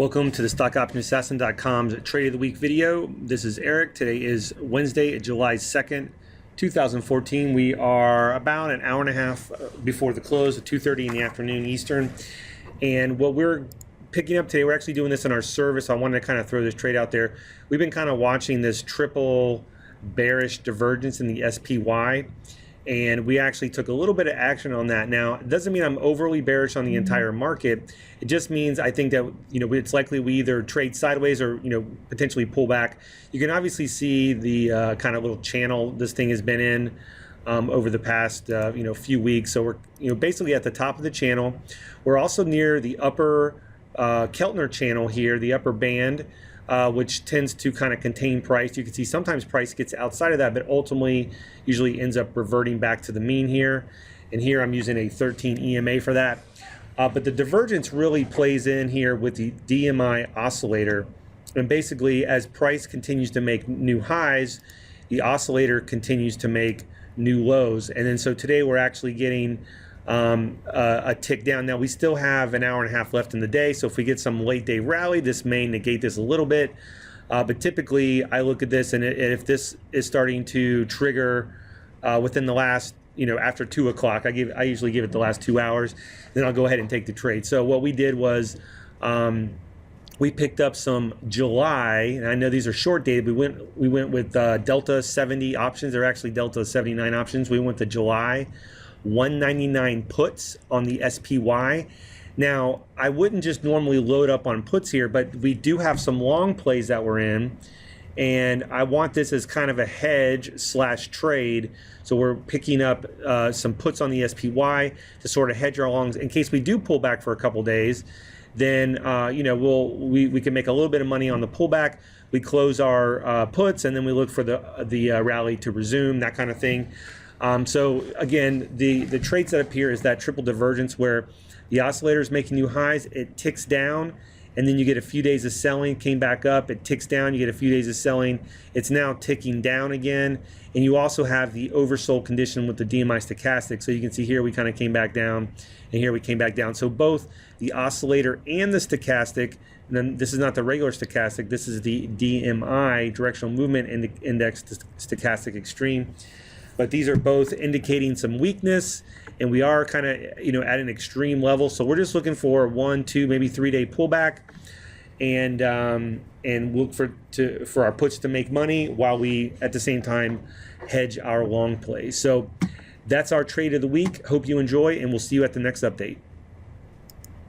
Welcome to the StockOptionAssassin.com's Trade of the Week video. This is Eric. Today is Wednesday, July 2nd, 2014. We are about an hour and a half before the close at 2:30 in the afternoon Eastern. And what we're picking up today, we're actually doing this in our service. I wanted to kind of throw this trade out there. We've been kind of watching this triple bearish divergence in the SPY. And we actually took a little bit of action on that. Now, it doesn't mean I'm overly bearish on the entire market. It just means I think that, it's likely we either trade sideways or, potentially pull back. You can obviously see the kind of little channel this thing has been in over the past, few weeks. So we're, basically at the top of the channel. We're also near the upper Keltner channel here, the upper band, which tends to kind of contain price. You can see sometimes price gets outside of that, but ultimately usually ends up reverting back to the mean here. And here I'm using a 13 EMA for that. But the divergence really plays in here with the DMI oscillator. And basically, as price continues to make new highs, the oscillator continues to make new lows. And then so today we're actually getting a tick down. Now we still have an hour and a half left in the day, so if we get some late day rally, this may negate this a little bit. But typically I look at this, and if this is starting to trigger within the last, after 2 o'clock, I usually give it the last 2 hours, then I'll go ahead and take the trade. So what we did was we picked up some July, and I know these are short dated. We went with Delta 70 options. They're actually Delta 79 options. We went to July 199 puts on the SPY. Now, I wouldn't just normally load up on puts here, but we do have some long plays that we're in, and I want this as kind of a hedge slash trade. So we're picking up some puts on the SPY to sort of hedge our longs in case we do pull back for a couple days. Then we can make a little bit of money on the pullback. We close our puts, and then we look for the rally to resume, that kind of thing. So again, the trade setup here is that triple divergence where the oscillator is making new highs, it ticks down, and then you get a few days of selling, came back up, it ticks down, you get a few days of selling, it's now ticking down again, and you also have the oversold condition with the DMI stochastic. So you can see here we kind of came back down, and here we came back down. So both the oscillator and the stochastic, and then this is not the regular stochastic, this is the DMI, directional movement index stochastic extreme. But these are both indicating some weakness, and we are kind of, at an extreme level. So we're just looking for 1, 2, maybe 3 day pullback, and look for our puts to make money while we at the same time hedge our long plays. So that's our trade of the week. Hope you enjoy, and we'll see you at the next update.